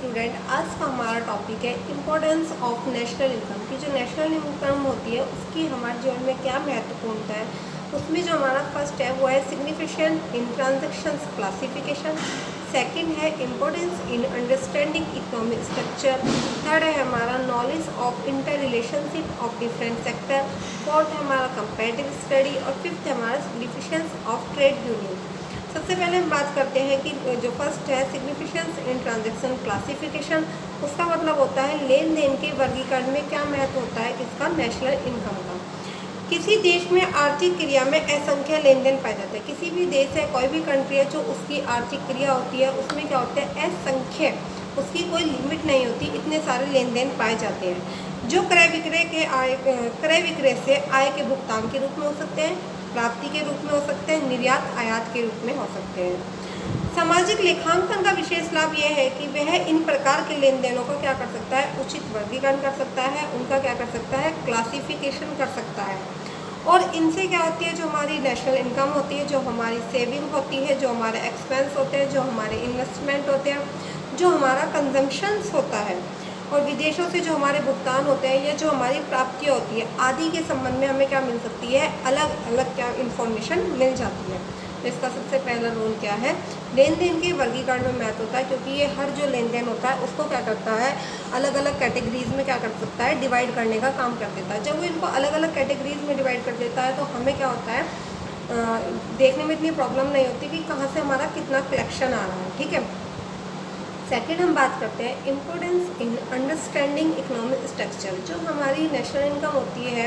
Student, आज का हमारा टॉपिक है इम्पोर्टेंस ऑफ नेशनल इनकम की। जो नेशनल इनकम होती है उसकी हमारे जीवन में क्या महत्वपूर्णता है। उसमें जो हमारा फर्स्ट है वो है significant in transactions classification. Second है importance in understanding economic structure. Third है हमारा knowledge of inter relationship of different sector. Fourth है हमारा कंपैरेटिव स्टडी और फिफ्थ है हमारा सिग्निफिकेंस ऑफ ट्रेड यूनियन। सबसे पहले हम बात करते हैं कि जो फर्स्ट है सिग्निफिकेंस इन ट्रांजैक्शन क्लासिफिकेशन। उसका मतलब होता है लेन देन के वर्गीकरण में क्या महत्व होता है किसका, नेशनल इनकम का। किसी देश में आर्थिक क्रिया में असंख्य लेन देन पाए जाते हैं। किसी भी देश है, कोई भी कंट्री है, जो उसकी आर्थिक क्रिया होती है उसमें क्या होता है, असंख्य, उसकी कोई लिमिट नहीं होती, इतने सारे लेन देन पाए जाते हैं जो क्रय विक्रय से आय के भुगतान के रूप में हो सकते हैं, प्राप्ति के रूप में हो सकते हैं, निर्यात आयात के रूप में हो सकते हैं। सामाजिक लेखांकन का विशेष लाभ यह है कि वह इन प्रकार के लेन देनों को क्या कर सकता है, उचित वर्गीकरण कर सकता है, उनका क्या कर सकता है, क्लासिफिकेशन कर सकता है। और इनसे क्या होती है, जो हमारी नेशनल इनकम होती है, जो हमारी सेविंग होती है, जो हमारे एक्सपेंस होते हैं, जो हमारे इन्वेस्टमेंट होते हैं, जो हमारा कंजम्पशंस होता है और विदेशों से जो हमारे भुगतान होते हैं या जो हमारी प्राप्तियाँ होती है आदि के संबंध में हमें क्या मिल सकती है, अलग अलग क्या इन्फॉर्मेशन मिल जाती है। तो इसका सबसे पहला रोल क्या है, लेन देन के वर्गीकरण में महत्व होता है, क्योंकि ये हर जो लेन देन होता है उसको क्या करता है, अलग अलग कैटेगरीज में क्या कर सकता है, डिवाइड करने का काम कर देता है। जब वो इनको अलग अलग कैटेगरीज में डिवाइड कर देता है तो हमें क्या होता है, देखने में इतनी प्रॉब्लम नहीं होती कि कहाँ से हमारा कितना कलेक्शन आ रहा है। ठीक है। सेकेंड हम बात करते हैं importance in understanding economic structure. जो हमारी नेशनल इनकम होती है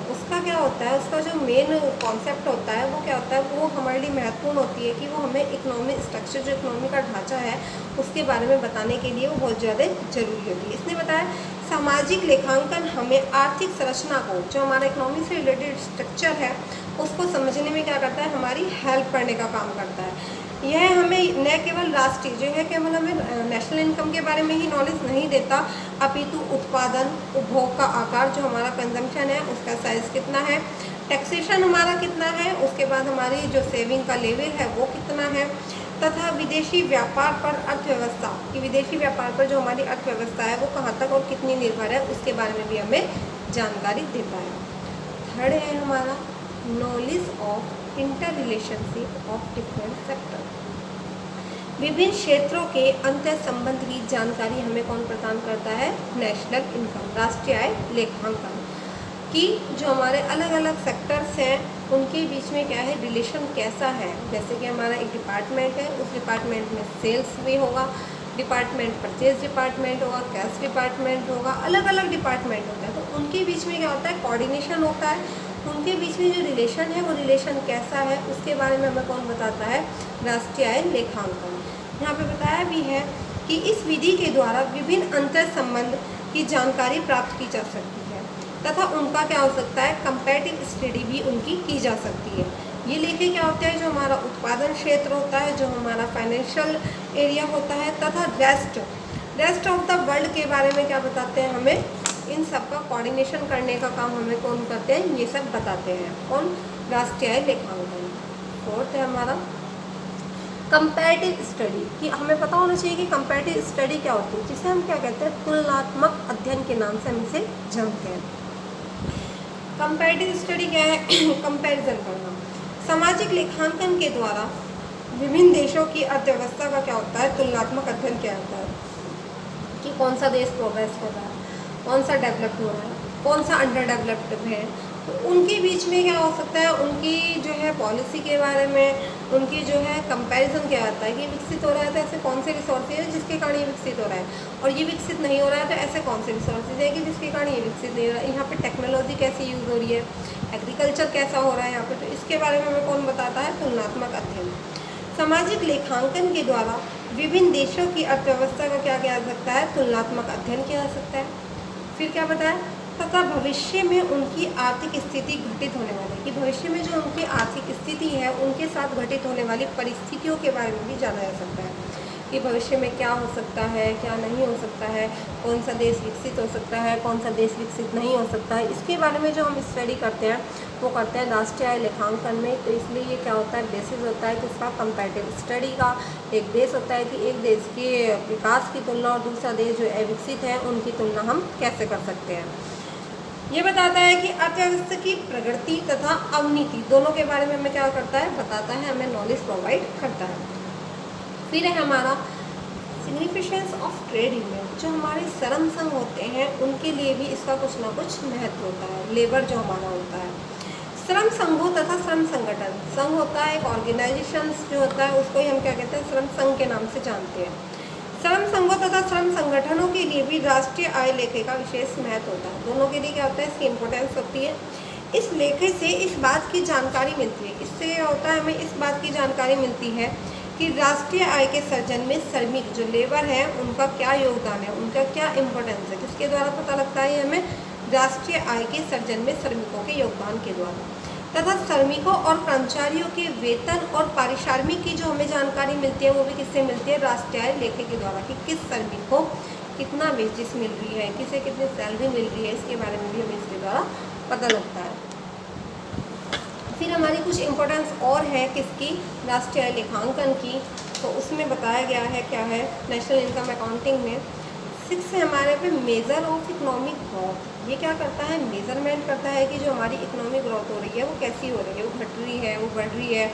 उसका क्या होता है, उसका जो मेन कॉन्सेप्ट होता है वो क्या होता है, वो हमारे लिए महत्वपूर्ण होती है कि वो हमें इकोनॉमिक स्ट्रक्चर, जो इकोनॉमी का ढांचा है उसके बारे में बताने के लिए वो बहुत ज़्यादा जरूरी होती है। इसने बताया सामाजिक लेखांकन हमें आर्थिक संरचना को, जो हमारा इकोनॉमी से रिलेटेड स्ट्रक्चर है उसको समझने में क्या करता है, हमारी हेल्प करने का काम करता है। यह हमें न केवल राष्ट्रीय, जो है केवल हमें नेशनल इनकम के बारे में ही नॉलेज नहीं देता, अपितु उत्पादन, उपभोग का आकार, जो हमारा कंजम्पशन है उसका साइज कितना है, टैक्सेशन हमारा कितना है, उसके बाद हमारी जो सेविंग का लेवल है वो कितना है, तथा विदेशी व्यापार पर अर्थव्यवस्था, कि विदेशी व्यापार पर जो हमारी अर्थव्यवस्था है वो कहाँ तक और कितनी निर्भर है, उसके बारे में भी हमें जानकारी देता है। थर्ड है हमारा knowledge of inter relationship of different sector. विभिन्न क्षेत्रों के अंतर संबंध की जानकारी हमें कौन प्रदान करता है, नेशनल इनकम, राष्ट्रीय आय लेखांकन, कि जो हमारे अलग अलग सेक्टर्स हैं उनके बीच में क्या है, रिलेशन कैसा है। जैसे कि हमारा एक डिपार्टमेंट है, उस डिपार्टमेंट में सेल्स भी होगा, डिपार्टमेंट परचेज डिपार्टमेंट होगा, कैश डिपार्टमेंट होगा, अलग अलग डिपार्टमेंट होता है, तो उनके बीच में क्या होता है, कोऑर्डिनेशन होता है। उनके बीच में जो रिलेशन है वो रिलेशन कैसा है उसके बारे में हमें कौन बताता है, राष्ट्रीय आय लेखांकन। यहाँ पे बताया भी है कि इस विधि के द्वारा विभिन्न अंतर संबंध की जानकारी प्राप्त की जा सकती है तथा उनका क्या हो सकता है, कंपैरेटिव स्टडी भी उनकी की जा सकती है। ये लेखे क्या होता है, जो हमारा उत्पादन क्षेत्र होता है, जो हमारा फाइनेंशियल एरिया होता है, तथा रेस्ट ऑफ द वर्ल्ड के बारे में क्या बताते हैं, हमें इन सब का कोऑर्डिनेशन करने का काम हमें कौन करते हैं, ये सब बताते हैं, कौन, राष्ट्रीय आय लेखांकन। फोर्थ है हमारा कंपैरेटिव स्टडी, कि हमें पता होना चाहिए कि कंपैरेटिव स्टडी क्या होती है, जिसे हम क्या कहते हैं, तुलनात्मक अध्ययन के नाम से हम इसे जानते हैं। कंपैरेटिव स्टडी क्या है, कंपैरिजन करना। सामाजिक लेखांकन के द्वारा विभिन्न देशों की अर्थव्यवस्था का क्या होता है, तुलनात्मक अध्ययन क्या होता है, कि कौन सा देश प्रोग्रेस कर रहा है, कौन सा डेवलप्ड हो रहा है, कौन सा अंडर डेवलप्ड है, तो उनके बीच में क्या हो सकता है, उनकी जो है पॉलिसी के बारे में, उनकी जो है कंपैरिजन क्या आता है कि विकसित हो रहा है तो ऐसे कौन से रिसोर्सेज है जिसके कारण ये विकसित हो रहा है, और ये विकसित नहीं हो रहा है तो ऐसे कौन से रिसोर्सेज है कि जिसके कारण ये विकसित नहीं हो रहा है। यहाँ पे टेक्नोलॉजी कैसी यूज़ हो रही है, एग्रीकल्चर कैसा हो रहा है यहाँ पे, तो इसके बारे में हमें कौन बताता है, तुलनात्मक अध्ययन। सामाजिक लेखांकन के द्वारा विभिन्न देशों की अर्थव्यवस्था का क्या किया जा सकता है, तुलनात्मक अध्ययन किया जा सकता है। फिर क्या बताया, तथा भविष्य में उनकी आर्थिक स्थिति घटित होने वाली, कि भविष्य में जो उनकी आर्थिक स्थिति है उनके साथ घटित होने वाली परिस्थितियों के बारे में भी जाना जा सकता है। कि भविष्य में क्या हो सकता है, क्या नहीं हो सकता है, कौन सा देश विकसित हो सकता है, कौन सा देश विकसित नहीं हो सकता है, इसके बारे में जो हम स्टडी करते हैं वो करते हैं राष्ट्रीय आय लेखांकन में। तो इसलिए ये क्या होता है, बेसिस होता है कि इसका कंपैरेटिव स्टडी का। एक देश होता है कि एक देश के विकास की तुलना और दूसरा देश जो अविकसित है उनकी तुलना हम कैसे कर सकते हैं। ये बताता है कि अर्थव्यवस्था की प्रगति तथा अवनीति दोनों के बारे में हमें क्या करता है, बताता है, हमें नॉलेज प्रोवाइड करता है। फिर है हमारा सिग्निफिकेंस ऑफ ट्रेड यूनियन। जो हमारे श्रम संघ होते हैं उनके लिए भी इसका कुछ ना कुछ महत्व होता है। लेबर जो हमारा होता है, श्रम संघों तथा श्रम संगठन, संघ होता है एक ऑर्गेनाइजेशन जो होता है उसको ही हम क्या कहते हैं, श्रम संघ के नाम से जानते हैं। श्रम संघों तथा श्रम संगठनों के लिए भी राष्ट्रीय आय लेखे का विशेष महत्व होता है। दोनों के लिए क्या होता है, इसकी इम्पोर्टेंस होती है। इस लेखे से इस बात की जानकारी मिलती है, इससे होता है हमें इस बात की जानकारी मिलती है कि राष्ट्रीय आय के सर्जन में श्रमिक जो लेबर है उनका क्या योगदान है, उनका क्या इम्पोर्टेंस है, किसके द्वारा पता लगता है हमें, राष्ट्रीय आय के सर्जन में श्रमिकों के योगदान के द्वारा। तथा श्रमिकों और कर्मचारियों के वेतन और पारिश्रमिक की जो हमें जानकारी मिलती है वो भी किससे मिलती है, राष्ट्रीय आय लेखे के द्वारा, कि किस श्रमिक को कितना वेजेस मिल रही है, किसे कितनी सैलरी मिल रही है, इसके बारे में भी हमें इसके द्वारा पता लगता है। फिर हमारी कुछ इम्पोर्टेंस और है किसकी, राष्ट्रीय आय लेखांकन की। तो उसमें बताया गया है क्या है, नेशनल इनकम अकाउंटिंग में 6 है हमारे पे मेज़र ऑफ इकोनॉमिक ग्रोथ। ये क्या करता है, मेजरमेंट करता है कि जो हमारी इकोनॉमिक ग्रोथ हो रही है वो कैसी हो रही है, वो घट रही है, वो बढ़ रही है,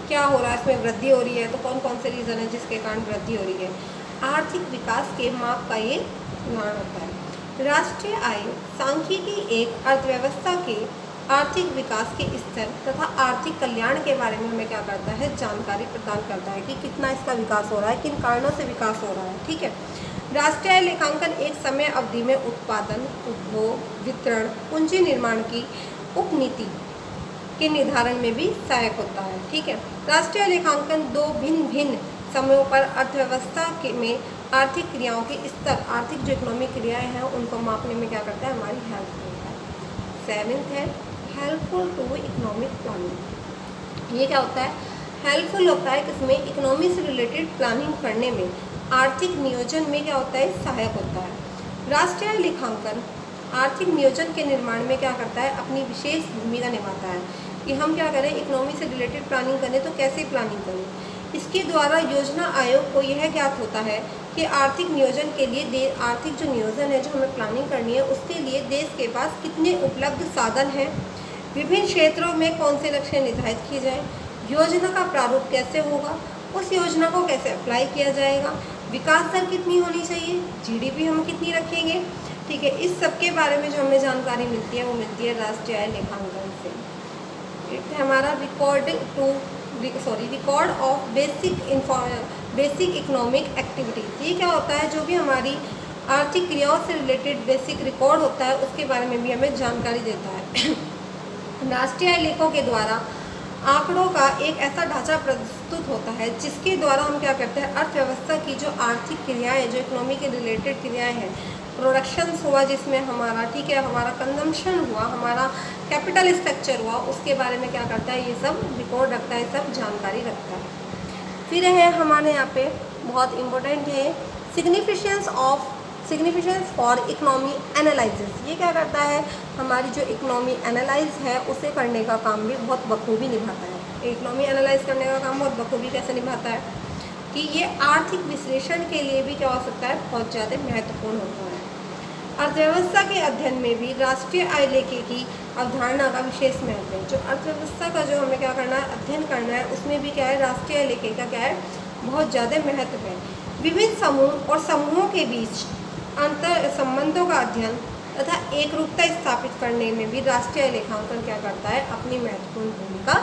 क्या हो रहा है, इसमें वृद्धि हो रही है, तो कौन कौन से रीज़न है जिसके कारण वृद्धि हो रही है। आर्थिक विकास के माप का ये उदाहरण होता है। राष्ट्रीय आय सांख्यिकी एक अर्थव्यवस्था के आर्थिक विकास के स्तर तथा आर्थिक कल्याण के बारे में हमें क्या करता है, जानकारी प्रदान करता है कि कितना इसका विकास हो रहा है, किन कारणों से विकास हो रहा है। ठीक है। राष्ट्रीय आय लेखांकन एक समय अवधि में उत्पादन, उपभोग, वितरण, पूंजी निर्माण की उपनीति के निर्धारण में भी सहायक होता है। ठीक है। राष्ट्रीय आय लेखांकन 2 भिन्न भिन्न समयों पर अर्थव्यवस्था में आर्थिक क्रियाओं के स्तर, आर्थिक जो इकोनॉमिक क्रियाएं हैं उनको मापने में क्या करता है, हमारी हेल्प करता है। 7th है हेल्पफुल टू इकोनॉमिक प्लानिंग। ये क्या होता है, हेल्पफुल होता है किसमें, इकोनॉमी से रिलेटेड प्लानिंग करने में, आर्थिक नियोजन में क्या होता है, सहायक होता है। राष्ट्रीय आय लेखांकन आर्थिक नियोजन के निर्माण में क्या करता है, अपनी विशेष भूमिका निभाता है कि हम क्या करें, इकोनॉमी से रिलेटेड प्लानिंग करें तो कैसे प्लानिंग करें। इसके द्वारा योजना आयोग को यह ज्ञात होता है कि आर्थिक नियोजन के लिए आर्थिक जो नियोजन है जो हमें प्लानिंग करनी है उसके लिए देश के पास कितने उपलब्ध साधन हैं, विभिन्न क्षेत्रों में कौन से लक्ष्य निर्धारित किए जाएँ, योजना का प्रारूप कैसे होगा, उस योजना को कैसे अप्लाई किया जाएगा, विकास दर कितनी होनी चाहिए, जीडीपी हम कितनी रखेंगे। ठीक है। इस सब के बारे में जो हमें जानकारी मिलती है वो मिलती है राष्ट्रीय आय लेखांकन से। हमारा record of basic economic activities. ये क्या होता है, जो भी हमारी आर्थिक क्रियाओं से रिलेटेड बेसिक रिकॉर्ड होता है उसके बारे में भी हमें जानकारी देता है। राष्ट्रीय आय लेखों के द्वारा आंकड़ों का एक ऐसा ढांचा प्रस्तुत होता है जिसके द्वारा हम क्या करते हैं, अर्थव्यवस्था की जो आर्थिक क्रियाएं, जो इकोनॉमी के रिलेटेड क्रियाएं हैं, प्रोडक्शंस हुआ जिसमें हमारा, ठीक है, हमारा कंजम्पशन हुआ, हमारा कैपिटल स्ट्रक्चर हुआ, उसके बारे में क्या करता है, ये सब रिकॉर्ड रखता है, सब जानकारी रखता है। फिर है हमारे यहाँ पे बहुत इम्पोर्टेंट है सिग्निफिकेंस फॉर इकोनॉमी एनालिसिस। ये क्या करता है, हमारी जो इकोनॉमी एनालाइज है उसे करने का काम भी बहुत बखूबी निभाता है। इकोनॉमी एनालाइज करने का काम बहुत बखूबी कैसे निभाता है कि ये आर्थिक विश्लेषण के लिए भी क्या हो सकता है, बहुत ज़्यादा महत्वपूर्ण होता है। अर्थव्यवस्था के अध्ययन में भी राष्ट्रीय आय लेखे की अवधारणा का विशेष महत्व है। जो अर्थव्यवस्था का जो हमें क्या करना है, अध्ययन करना है, उसमें भी क्या है, राष्ट्रीय आय लेखे का क्या है, बहुत ज़्यादा महत्व है। विभिन्न समूह और समूहों के बीच अंतर संबंधों का अध्ययन तथा एकरूपता स्थापित करने में भी राष्ट्रीय आय लेखांकन क्या करता है, अपनी महत्वपूर्ण भूमिका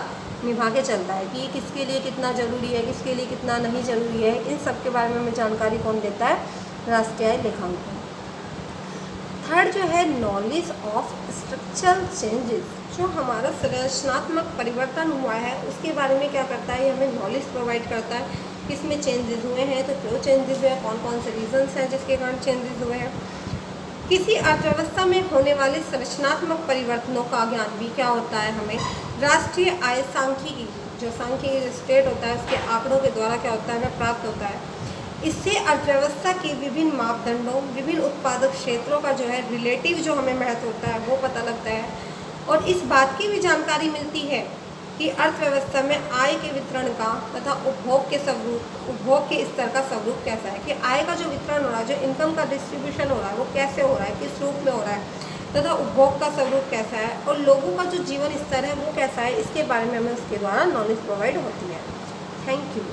निभा के चलता है कि किसके लिए कितना जरूरी है, किसके लिए कितना नहीं जरूरी है। इन सब के बारे में हमें जानकारी कौन देता है, राष्ट्रीय आय लेखांकन। थर्ड जो है नॉलेज ऑफ स्ट्रक्चरल चेंजेस। जो हमारा संरचनात्मक परिवर्तन हुआ है उसके बारे में क्या करता है, ये हमें नॉलेज प्रोवाइड करता है। किसमें चेंजेस हुए हैं, तो क्यों चेंजेस हुए हैं, कौन कौन से रीजंस हैं जिसके कारण चेंजेस हुए हैं। किसी अर्थव्यवस्था में होने वाले संरचनात्मक परिवर्तनों का ज्ञान भी क्या होता है, हमें राष्ट्रीय आय सांख्यिकी, जो सांख्यिकी स्टेट होता है उसके आंकड़ों के द्वारा क्या होता है, हमें प्राप्त होता है। इससे अर्थव्यवस्था की विभिन्न मापदंडों, विभिन्न उत्पादक क्षेत्रों का जो है रिलेटिव जो हमें महत्व होता है वो पता लगता है। और इस बात की भी जानकारी मिलती है कि अर्थव्यवस्था में आय के वितरण का तथा उपभोग के स्तर का स्वरूप कैसा है, कि आय का जो वितरण हो रहा है, जो इनकम का डिस्ट्रीब्यूशन हो रहा है वो कैसे हो रहा है, किस रूप में हो रहा है, तथा उपभोग का स्वरूप कैसा है और लोगों का जो जीवन स्तर है वो कैसा है, इसके बारे में हमें उसके द्वारा नॉलेज प्रोवाइड होती है। Thank you.